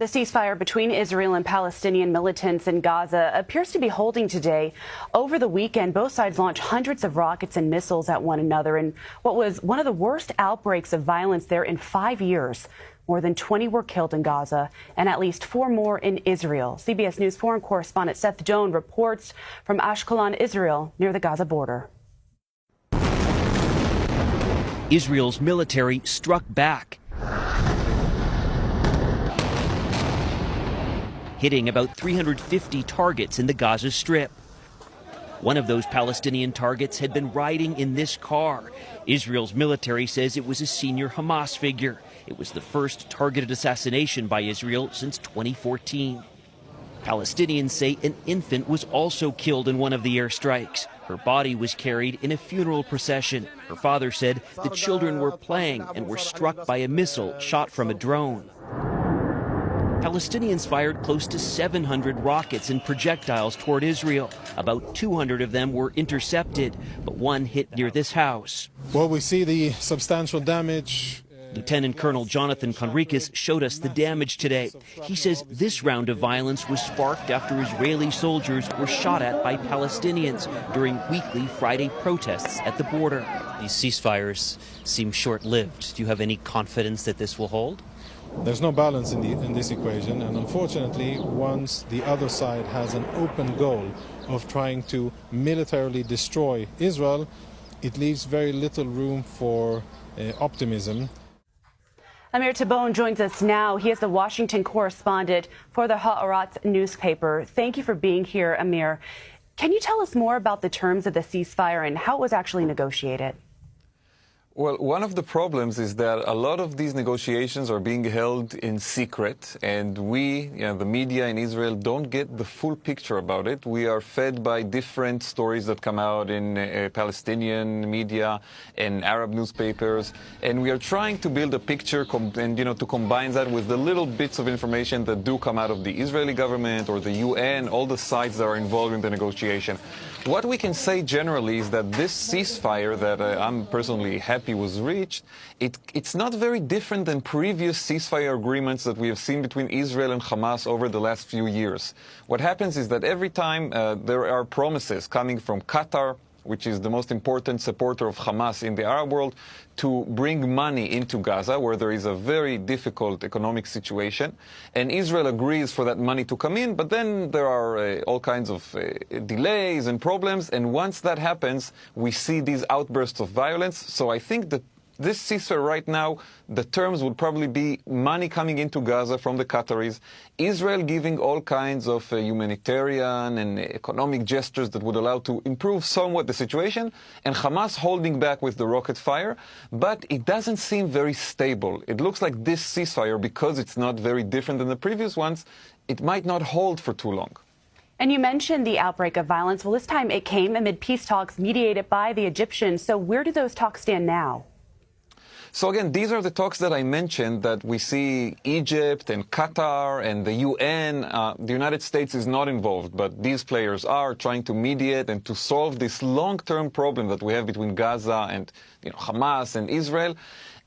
The ceasefire between Israel and Palestinian militants in Gaza appears to be holding today. Over the weekend, both sides launched hundreds of rockets and missiles at one another in what was one of the worst outbreaks of violence there in 5 years. More than 20 were killed in Gaza and at least 4 more in Israel. CBS News foreign correspondent Seth Doan reports from Ashkelon, Israel, near the Gaza border. Israel's military struck back, hitting about 350 targets in the Gaza Strip. One of those Palestinian targets had been riding in this car. Israel's military says it was a senior Hamas figure. It was the first targeted assassination by Israel since 2014. Palestinians say an infant was also killed in one of the airstrikes. Her body was carried in a funeral procession. Her father said the children were playing and were struck by a missile shot from a drone. Palestinians fired close to 700 rockets and projectiles toward Israel. About 200 of them were intercepted, but one hit near this house. Well, we see the substantial damage. Lieutenant Colonel Jonathan Conricus showed us the damage today. He says this round of violence was sparked after Israeli soldiers were shot at by Palestinians during weekly Friday protests at the border. These ceasefires seem short-lived. Do you have any confidence that this will hold? There's no balance in this equation, and unfortunately, once the other side has an open goal of trying to militarily destroy Israel, it leaves very little room for optimism. Amir Tabone joins us now. He is the Washington correspondent for the Haaretz newspaper. Thank you for being here, Amir. Can you tell us more about the terms of the ceasefire and how it was actually negotiated? Well, one of the problems is that a lot of these negotiations are being held in secret, and we, the media in Israel, don't get the full picture about it. We are fed by different stories that come out in Palestinian media and Arab newspapers, and we are trying to build a picture and to combine that with the little bits of information that do come out of the Israeli government or the UN, all the sides that are involved in the negotiation. What we can say generally is that this ceasefire that I'm personally happy was reached, it's not very different than previous ceasefire agreements that we have seen between Israel and Hamas over the last few years. What happens is that every time there are promises coming from Qatar, which is the most important supporter of Hamas in the Arab world, to bring money into Gaza, where there is a very difficult economic situation. And Israel agrees for that money to come in, but then there are all kinds of delays and problems. And once that happens, we see these outbursts of violence. So I think that this ceasefire right now, the terms would probably be money coming into Gaza from the Qataris, Israel giving all kinds of humanitarian and economic gestures that would allow to improve somewhat the situation, and Hamas holding back with the rocket fire. But it doesn't seem very stable. It looks like this ceasefire, because it's not very different than the previous ones, it might not hold for too long. And you mentioned the outbreak of violence. Well, this time it came amid peace talks mediated by the Egyptians. So where do those talks stand now? So again, these are the talks that I mentioned, that we see Egypt and Qatar and the UN. The United States is not involved, but these players are trying to mediate and to solve this long-term problem that we have between Gaza and Hamas and Israel.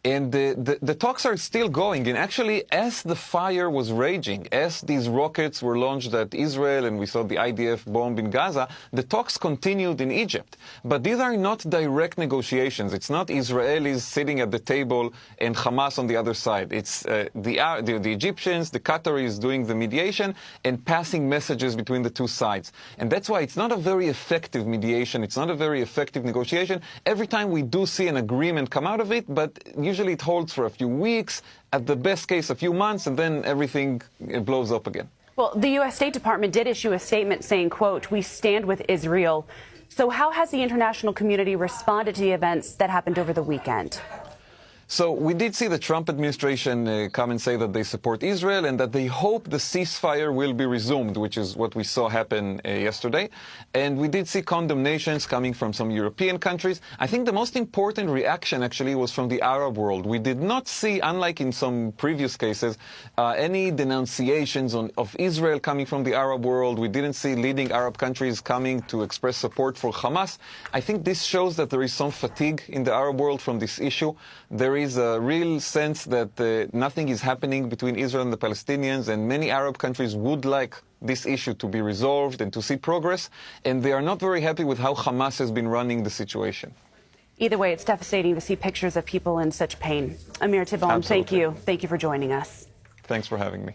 And the talks are still going. And actually, as the fire was raging, as these rockets were launched at Israel and we saw the IDF bomb in Gaza, the talks continued in Egypt. But these are not direct negotiations. It's not Israelis sitting at the table and Hamas on the other side. It's the Egyptians, the Qataris doing the mediation and passing messages between the two sides. And that's why it's not a very effective mediation. It's not a very effective negotiation. Every time we do see an agreement come out of it, but usually it holds for a few weeks, at the best case a few months, and then everything blows up again. Well, the U.S. State Department did issue a statement saying, quote, "We stand with Israel." So how has the international community responded to the events that happened over the weekend? So we did see the Trump administration come and say that they support Israel and that they hope the ceasefire will be resumed, which is what we saw happen yesterday. And we did see condemnations coming from some European countries. I think the most important reaction actually was from the Arab world. We did not see, unlike in some previous cases, any denunciations of Israel coming from the Arab world. We didn't see leading Arab countries coming to express support for Hamas. I think this shows that there is some fatigue in the Arab world from this issue. There is a real sense that nothing is happening between Israel and the Palestinians, and many Arab countries would like this issue to be resolved and to see progress, and they are not very happy with how Hamas has been running the situation. Either way, it's devastating to see pictures of people in such pain. Amir Tibon, thank you. Thank you for joining us. Thanks for having me.